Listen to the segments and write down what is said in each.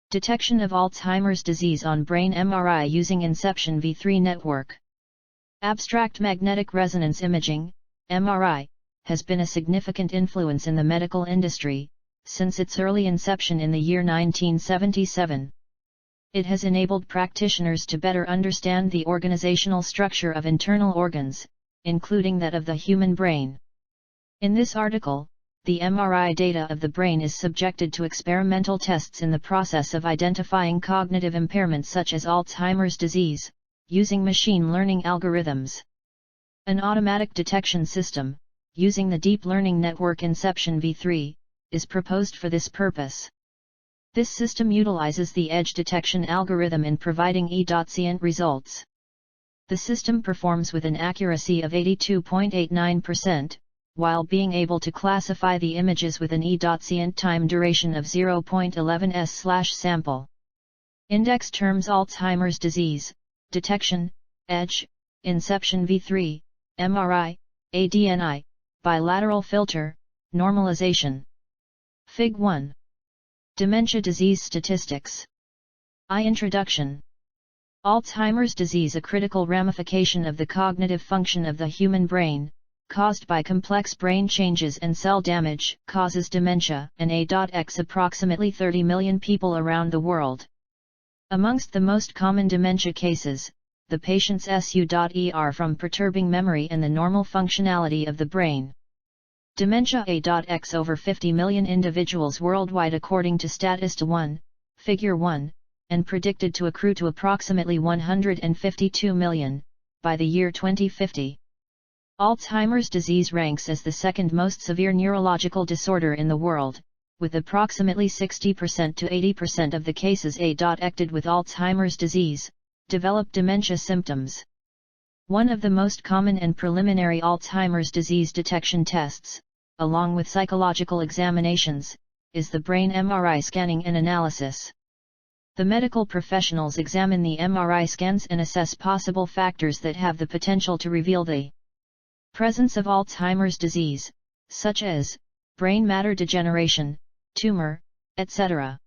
Detection of Alzheimer's disease on brain MRI using Inception V3 network. Abstract magnetic resonance imaging, MRI, has been a significant influence in the medical industry, since its early inception in the year 1977. It has enabled practitioners to better understand the organizational structure of internal organs, including that of the human brain. In this article, the MRI data of the brain is subjected to experimental tests in the process of identifying cognitive impairments such as Alzheimer's disease, using machine learning algorithms. An automatic detection system, using the deep learning network Inception V3, is proposed for this purpose. This system utilizes the edge detection algorithm in providing ecient results. The system performs with an accuracy of 82.89%, while being able to classify the images with an ecient time duration of 0.11s/sample. Index terms: Alzheimer's disease, detection, edge, Inception V3, MRI, ADNI, bilateral filter, normalization. Fig. 1. Dementia disease statistics. Introduction. Alzheimer's disease, a critical ramification of the cognitive function of the human brain, caused by complex brain changes and cell damage, causes dementia, and A.X approximately 30 million people around the world. Amongst the most common dementia cases, the patients SU.ER from perturbing memory and the normal functionality of the brain. Dementia A.X over 50 million individuals worldwide according to Statista 1, Figure 1, and predicted to accrue to approximately 152 million, by the year 2050. Alzheimer's disease ranks as the second most severe neurological disorder in the world, with approximately 60% to 80% of the cases affected with Alzheimer's disease, develop dementia symptoms. One of the most common and preliminary Alzheimer's disease detection tests, along with psychological examinations, is the brain MRI scanning and analysis. The medical professionals examine the MRI scans and assess possible factors that have the potential to reveal the presence of Alzheimer's disease, such as brain matter degeneration, tumor, etc.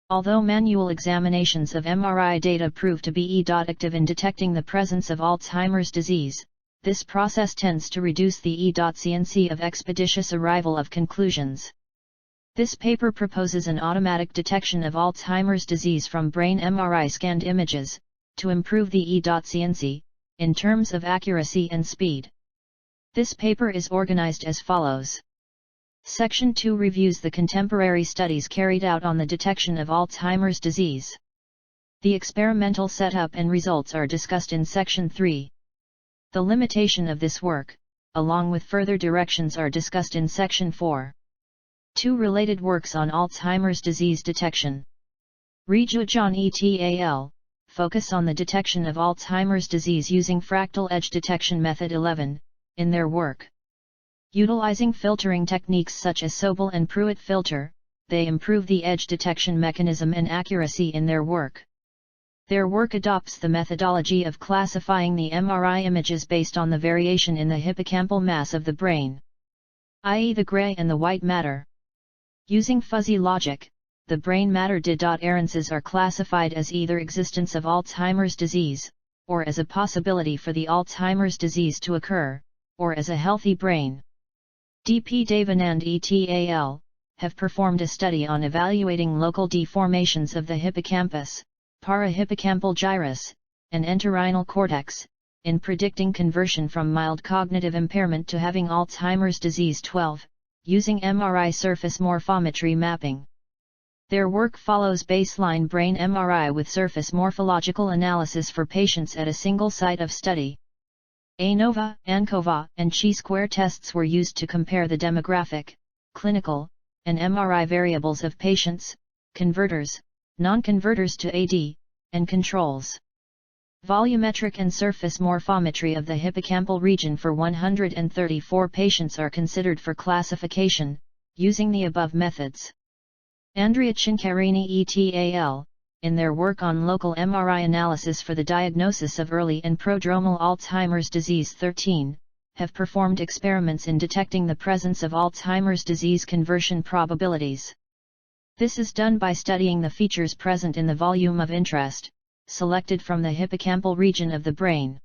Although manual examinations of MRI data prove to be effective in detecting the presence of Alzheimer's disease, this process tends to reduce the efficiency of expeditious arrival of conclusions. This paper proposes an automatic detection of Alzheimer's disease from brain MRI scanned images, to improve the efficiency, in terms of accuracy and speed. This paper is organized as follows. Section 2 reviews the contemporary studies carried out on the detection of Alzheimer's disease. The experimental setup and results are discussed in Section 3. The limitation of this work, along with further directions, are discussed in Section 4. Two related works on Alzheimer's disease detection. Rejujon et al. Focus on the detection of Alzheimer's disease using fractal edge detection method 11, in their work. Utilizing filtering techniques such as Sobel and Pruitt filter, they improve the edge detection mechanism and accuracy in their work. Their work adopts the methodology of classifying the MRI images based on the variation in the hippocampal mass of the brain, i.e. the gray and the white matter. Using fuzzy logic, the brain matter differences are classified as either existence of Alzheimer's disease, or as a possibility for the Alzheimer's disease to occur, or as a healthy brain. D.P. Devanand et al. Have performed a study on evaluating local deformations of the hippocampus, parahippocampal gyrus, and entorhinal cortex, in predicting conversion from mild cognitive impairment to having Alzheimer's disease 12, using MRI surface morphometry mapping. Their work follows baseline brain MRI with surface morphological analysis for patients at a single site of study. ANOVA, ANCOVA, and chi-square tests were used to compare the demographic, clinical, and MRI variables of patients, converters, non-converters to AD, and controls. Volumetric and surface morphometry of the hippocampal region for 134 patients are considered for classification, using the above methods. Andrea Cincarini et al., in their work on local MRI analysis for the diagnosis of early and prodromal Alzheimer's disease 13, have performed experiments in detecting the presence of Alzheimer's disease conversion probabilities. This is done by studying the features present in the volume of interest, selected from the hippocampal region of the brain.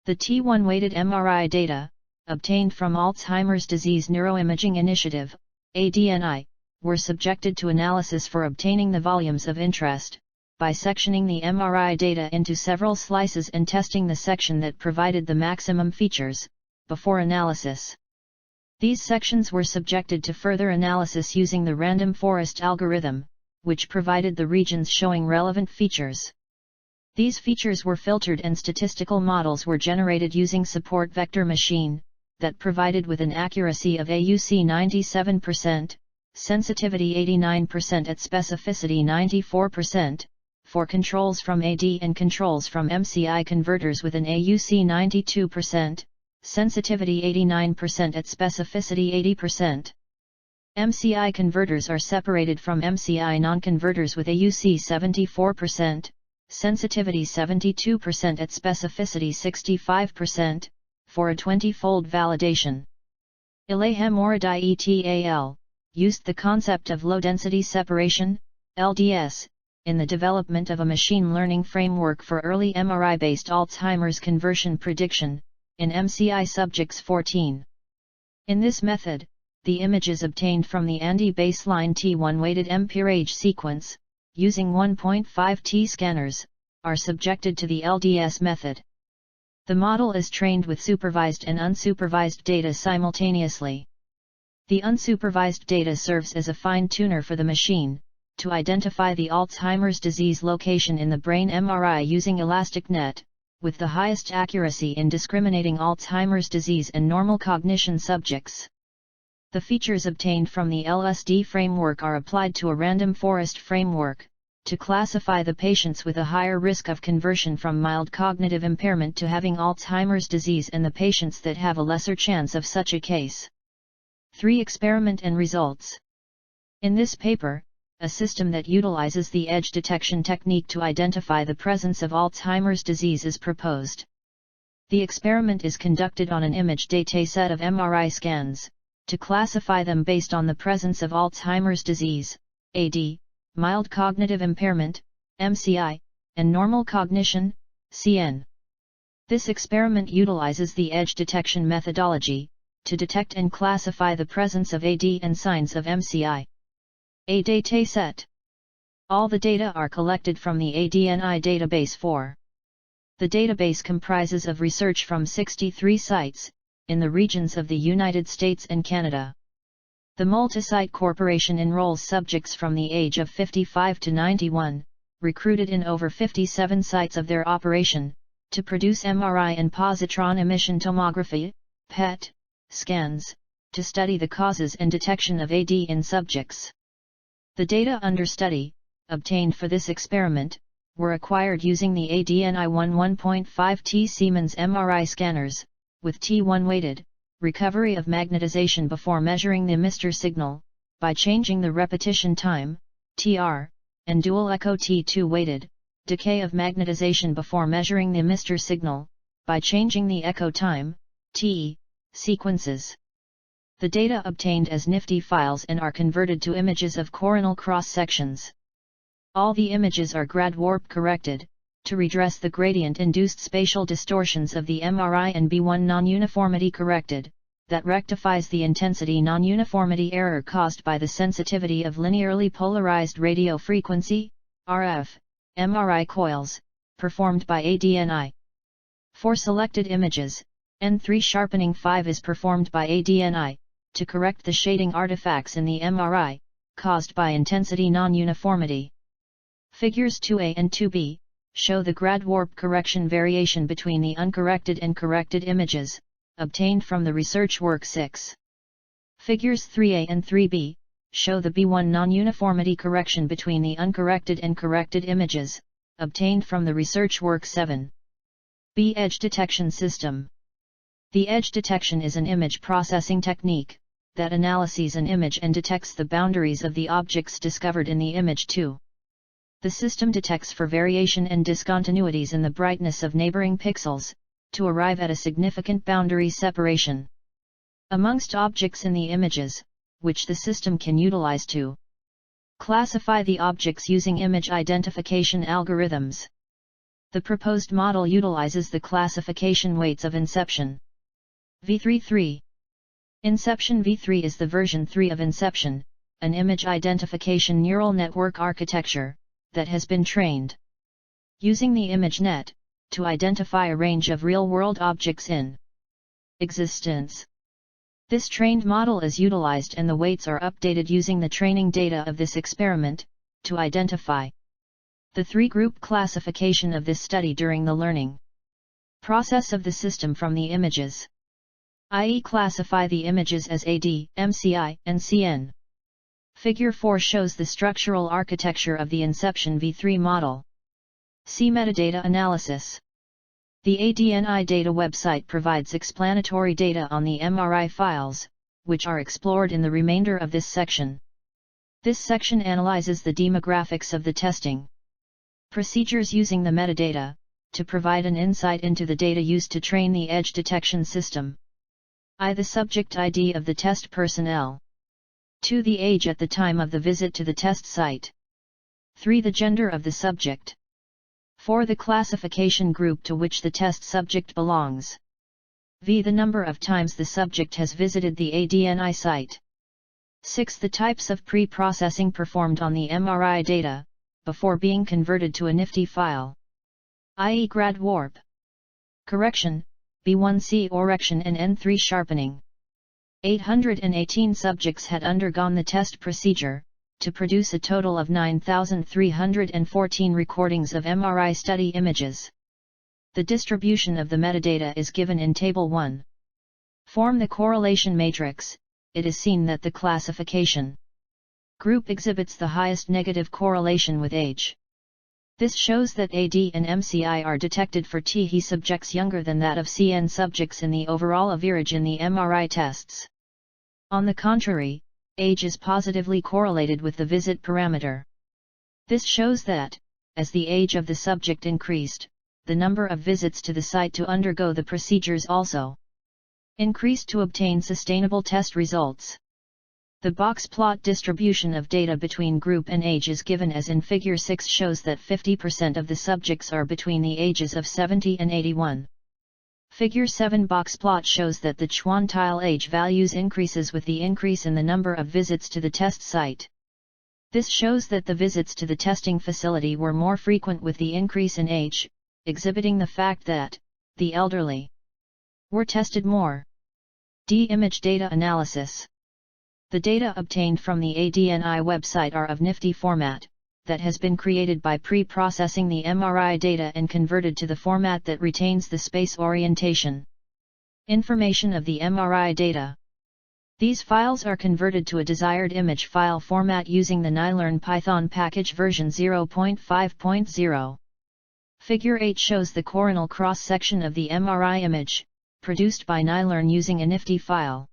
The T1 weighted MRI data, obtained from Alzheimer's Disease Neuroimaging Initiative, ADNI, were subjected to analysis for obtaining the volumes of interest, by sectioning the MRI data into several slices and testing the section that provided the maximum features, before analysis. These sections were subjected to further analysis using the random forest algorithm, which provided the regions showing relevant features. These features were filtered and statistical models were generated using support vector machine, that provided with an accuracy of AUC 97%, sensitivity 89% at specificity 94%, for controls from AD and controls from MCI converters with an AUC 92%, sensitivity 89% at specificity 80%. MCI converters are separated from MCI non-converters with AUC 74%, sensitivity 72% at specificity 65%, for a 20-fold validation. Ilahe et used the concept of low-density separation, LDS, in the development of a machine learning framework for early MRI-based Alzheimer's conversion prediction, in MCI subjects 14. In this method, the images obtained from the ANDI baseline T1 weighted MPRAGE sequence, using 1.5T scanners, are subjected to the LDS method. The model is trained with supervised and unsupervised data simultaneously. The unsupervised data serves as a fine-tuner for the machine, to identify the Alzheimer's disease location in the brain MRI using elastic net, with the highest accuracy in discriminating Alzheimer's disease and normal cognition subjects. The features obtained from the LSD framework are applied to a random forest framework, to classify the patients with a higher risk of conversion from mild cognitive impairment to having Alzheimer's disease and the patients that have a lesser chance of such a case. 3. Experiment and results. In this paper, a system that utilizes the edge detection technique to identify the presence of Alzheimer's disease is proposed. The experiment is conducted on an image dataset of MRI scans, to classify them based on the presence of Alzheimer's disease, AD, mild cognitive impairment, MCI, and normal cognition, CN. This experiment utilizes the edge detection methodology, to detect and classify the presence of AD and signs of MCI. A dataset. All the data are collected from the ADNI database 4. The database comprises of research from 63 sites, in the regions of the United States and Canada. The multi-site corporation enrolls subjects from the age of 55 to 91, recruited in over 57 sites of their operation, to produce MRI and positron emission tomography, PET, scans, to study the causes and detection of AD in subjects. The data under study, obtained for this experiment, were acquired using the ADNI 1.5T Siemens MRI scanners, with T1 weighted, recovery of magnetization before measuring the emitter signal, by changing the repetition time, TR, and dual echo T2 weighted, decay of magnetization before measuring the emitter signal, by changing the echo time, TE, sequences. The data obtained as NIFTY files and are converted to images of coronal cross-sections. All the images are grad warp corrected, to redress the gradient-induced spatial distortions of the MRI and B1 non-uniformity corrected, that rectifies the intensity non-uniformity error caused by the sensitivity of linearly polarized radio frequency, RF, MRI coils, performed by ADNI. For selected images, N3 sharpening 5 is performed by ADNI, to correct the shading artifacts in the MRI, caused by intensity non-uniformity. Figures 2a and 2b, show the grad warp correction variation between the uncorrected and corrected images, obtained from the research work 6. Figures 3a and 3b, show the B1 non-uniformity correction between the uncorrected and corrected images, obtained from the research work 7. B. Edge detection system. The edge detection is an image processing technique, that analyses an image and detects the boundaries of the objects discovered in the image too. The system detects for variation and discontinuities in the brightness of neighboring pixels, to arrive at a significant boundary separation amongst objects in the images, which the system can utilize to Classify the objects using image identification algorithms. The proposed model utilizes the classification weights of Inception V3. Inception V3 is the version 3 of Inception, an image identification neural network architecture that has been trained using the ImageNet to identify a range of real-world objects in existence. This trained model is utilized and the weights are updated using the training data of this experiment to identify the three-group classification of this study during the learning process of the system from the images, i.e. classify the images as AD, MCI, and CN. Figure 4 shows the structural architecture of the Inception V3 model. See metadata analysis. The ADNI data website provides explanatory data on the MRI files, which are explored in the remainder of this section. This section analyzes the demographics of the testing procedures using the metadata, to provide an insight into the data used to train the edge detection system. I. The subject ID of the test personnel. 2. The age at the time of the visit to the test site. 3. The gender of the subject. 4. The classification group to which the test subject belongs. V. The number of times the subject has visited the ADNI site. 6. The types of pre-processing performed on the MRI data, before being converted to a nifty file, i.e. grad warp, correction, B1C correction and N3 sharpening. 818 subjects had undergone the test procedure, to produce a total of 9,314 recordings of MRI study images. The distribution of the metadata is given in Table 1. Form the correlation matrix. It is seen that the classification group exhibits the highest negative correlation with age. This shows that AD and MCI are detected for TH subjects younger than that of CN subjects in the overall average in the MRI tests. On the contrary, age is positively correlated with the visit parameter. This shows that, as the age of the subject increased, the number of visits to the site to undergo the procedures also increased to obtain sustainable test results. The box plot distribution of data between group and age is given as in Figure 6 shows that 50% of the subjects are between the ages of 70 and 81. Figure 7 box plot shows that the quantile age values increases with the increase in the number of visits to the test site. This shows that the visits to the testing facility were more frequent with the increase in age, exhibiting the fact that the elderly were tested more. D. Image data analysis. The data obtained from the ADNI website are of nifty format, that has been created by pre-processing the MRI data and converted to the format that retains the space orientation information of the MRI data. These files are converted to a desired image file format using the NiLearn Python package version 0.5.0. Figure 8 shows the coronal cross-section of the MRI image, produced by NiLearn using a nifty file.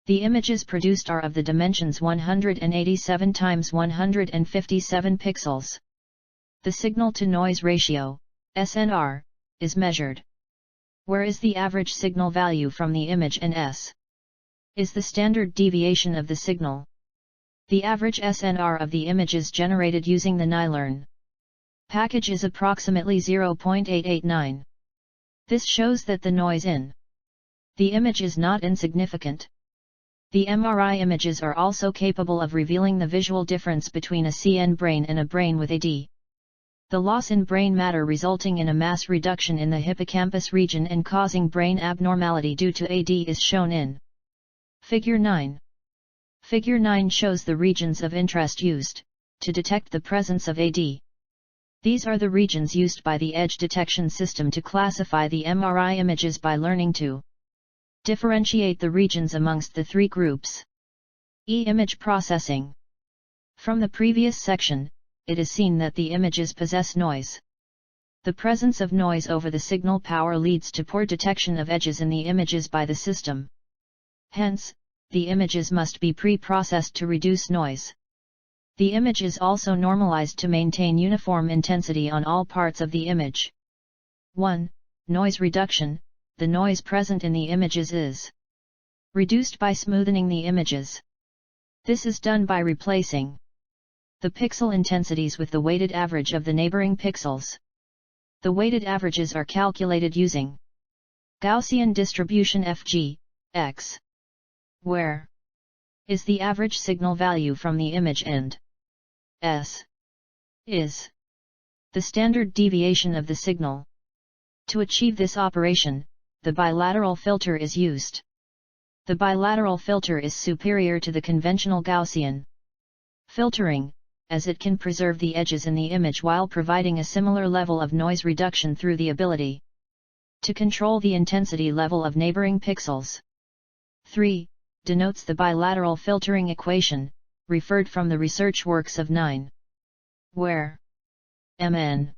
The images produced are of the dimensions 187 x 157 pixels. The signal-to-noise ratio, SNR, is measured. Where is the average signal value from the image and S is the standard deviation of the signal. The average SNR of the images generated using the NiLearn package is approximately 0.889. This shows that the noise in the image is not insignificant. The MRI images are also capable of revealing the visual difference between a CN brain and a brain with AD. The loss in brain matter resulting in a mass reduction in the hippocampus region and causing brain abnormality due to AD is shown in Figure 9. Figure 9 shows the regions of interest used to detect the presence of AD. These are the regions used by the edge detection system to classify the MRI images by learning to differentiate the regions amongst the three groups. Image processing. From the previous section, it is seen that the images possess noise. The presence of noise over the signal power leads to poor detection of edges in the images by the system. Hence, the images must be pre-processed to reduce noise. The image is also normalized to maintain uniform intensity on all parts of the image. 1. Noise reduction. The noise present in the images is reduced by smoothing the images. This is done by replacing the pixel intensities with the weighted average of the neighboring pixels. The weighted averages are calculated using Gaussian distribution Fg, x, where is the average signal value from the image and s is the standard deviation of the signal. To achieve this operation, the bilateral filter is used. The bilateral filter is superior to the conventional Gaussian filtering, as it can preserve the edges in the image while providing a similar level of noise reduction through the ability to control the intensity level of neighboring pixels. 3. Denotes the bilateral filtering equation, referred from the research works of 9. Where Mn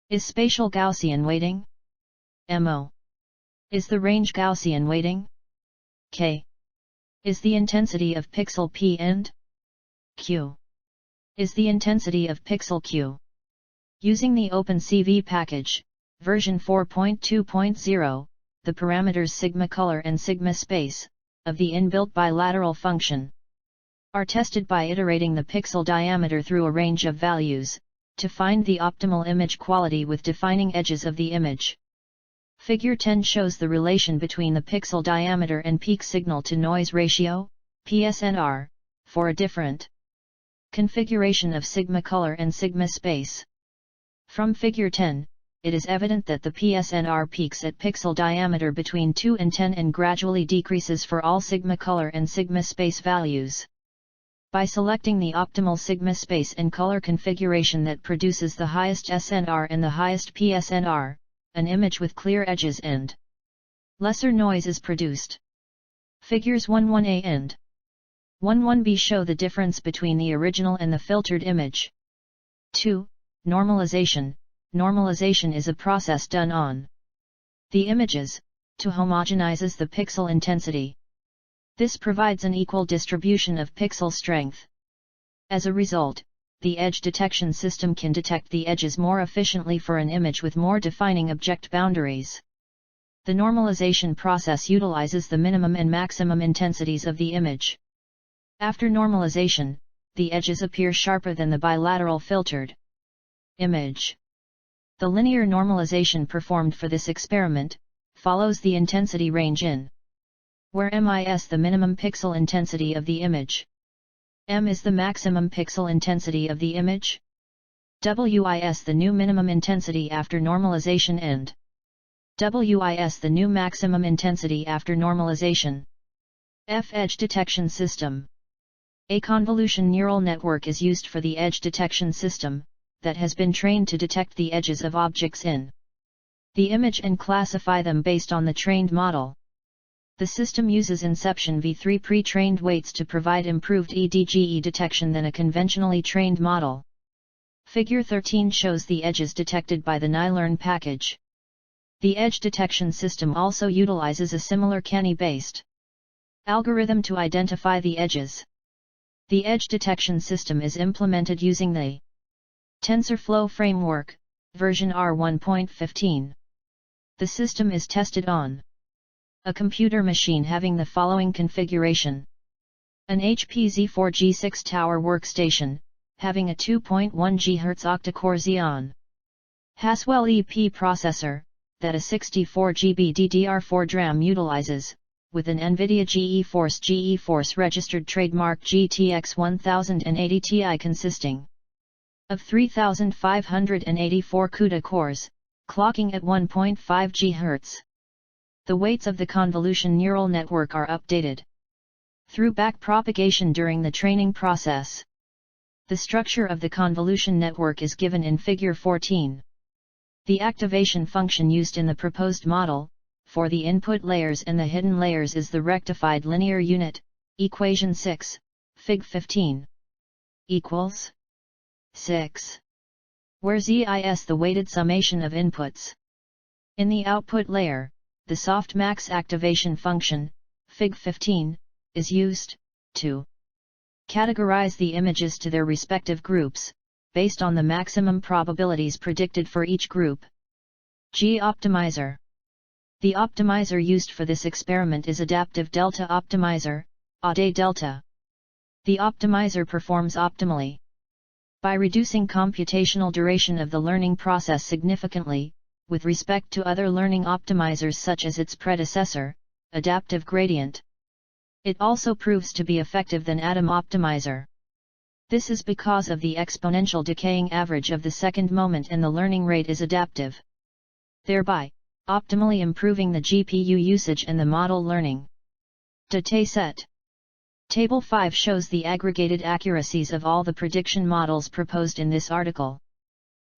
is spatial Gaussian weighting, Mo is the range Gaussian weighting, K is the intensity of pixel P and Q is the intensity of pixel Q. Using the OpenCV package, version 4.2.0, the parameters sigma color and sigma space of the inbuilt bilateral function are tested by iterating the pixel diameter through a range of values, to find the optimal image quality with defining edges of the image. Figure 10 shows the relation between the pixel diameter and peak signal to noise ratio, PSNR, for a different configuration of sigma color and sigma space. From figure 10, it is evident that the PSNR peaks at pixel diameter between 2 and 10 and gradually decreases for all sigma color and sigma space values. By selecting the optimal sigma space and color configuration that produces the highest SNR and the highest PSNR, an image with clear edges and lesser noise is produced. Figures 11a and 11b show the difference between the original and the filtered image. 2. Normalization. Normalization is a process done on the images, to homogenizes the pixel intensity. This provides an equal distribution of pixel strength. As a result, the edge detection system can detect the edges more efficiently for an image with more defining object boundaries. The normalization process utilizes the minimum and maximum intensities of the image. After normalization, the edges appear sharper than the bilateral filtered image. The linear normalization performed for this experiment follows the intensity range in where M is the minimum pixel intensity of the image, M is the maximum pixel intensity of the image, W is the new minimum intensity after normalization, and W is the new maximum intensity after normalization. F. Edge detection system. A convolution neural network is used for the edge detection system, that has been trained to detect the edges of objects in the image and classify them based on the trained model. The system uses Inception V3 pre-trained weights to provide improved EDGE detection than a conventionally trained model. Figure 13 shows the edges detected by the NiLearn package. The edge detection system also utilizes a similar Canny-based algorithm to identify the edges. The edge detection system is implemented using the TensorFlow framework, version R1.15. The system is tested on a computer machine having the following configuration: an HP Z4 G6 Tower workstation, having a 2.1 GHz octa-core Xeon Haswell EP processor, that a 64 GB DDR4 DRAM utilizes, with an NVIDIA GeForce registered trademark GTX 1080 Ti consisting of 3584 CUDA cores, clocking at 1.5 GHz. The weights of the convolution neural network are updated through backpropagation during the training process. The structure of the convolution network is given in Figure 14. The activation function used in the proposed model, for the input layers and the hidden layers, is the rectified linear unit, equation 6, Fig 15. Equals 6. Where Z is the weighted summation of inputs. In the output layer, the softmax activation function, Fig 15, is used to categorize the images to their respective groups, based on the maximum probabilities predicted for each group. G optimizer. The optimizer used for this experiment is Adaptive Delta Optimizer, ADE Delta. The optimizer performs optimally By reducing computational duration of the learning process significantly, with respect to other learning optimizers such as its predecessor, adaptive gradient. It also proves to be effective than atom optimizer. This is because of the exponential decaying average of the second moment and the learning rate is adaptive, thereby optimally improving the GPU usage and the model learning. Dataset. Table 5 shows the aggregated accuracies of all the prediction models proposed in this article.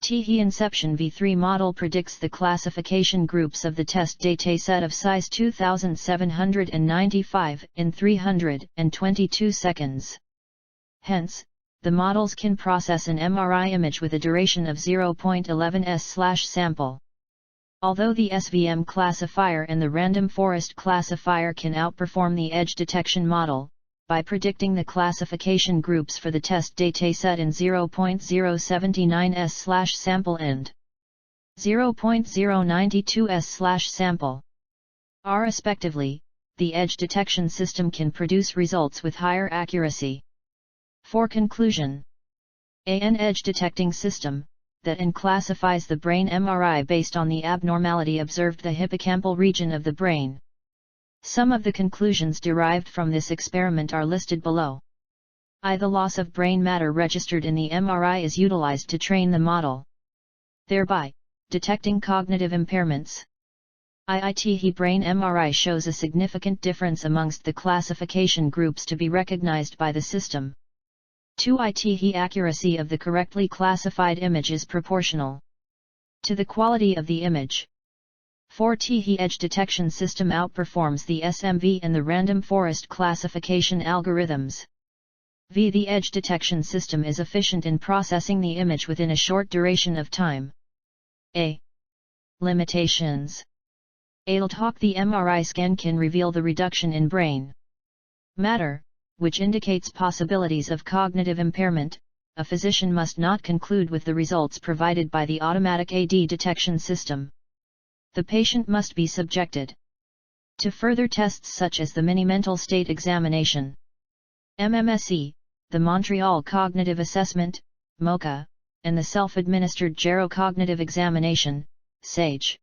The Inception V3 model predicts the classification groups of the test dataset of size 2795 in 322 seconds. Hence, the models can process an MRI image with a duration of 0.11 s/sample. Although the SVM classifier and the random forest classifier can outperform the edge detection model, by predicting the classification groups for the test dataset in 0.079 s/sample and 0.092 s/sample, respectively, the edge detection system can produce results with higher accuracy. For conclusion, an edge detecting system that classifies the brain MRI based on the abnormality observed the hippocampal region of the brain. Some of the conclusions derived from this experiment are listed below. The loss of brain matter registered in the MRI is utilized to train the model, thereby detecting cognitive impairments. The brain MRI shows a significant difference amongst the classification groups to be recognized by the system. The accuracy of the correctly classified image is proportional to the quality of the image. The edge detection system outperforms the SMV and the random forest classification algorithms. The edge detection system is efficient in processing the image within a short duration of time. Limitations. The MRI scan can reveal the reduction in brain matter, which indicates possibilities of cognitive impairment. A physician must not conclude with the results provided by the automatic AD detection system. The patient must be subjected to further tests such as the mini-mental state examination, MMSE, the Montreal Cognitive Assessment, MoCA, and the self-administered Gero Cognitive Examination, SAGE.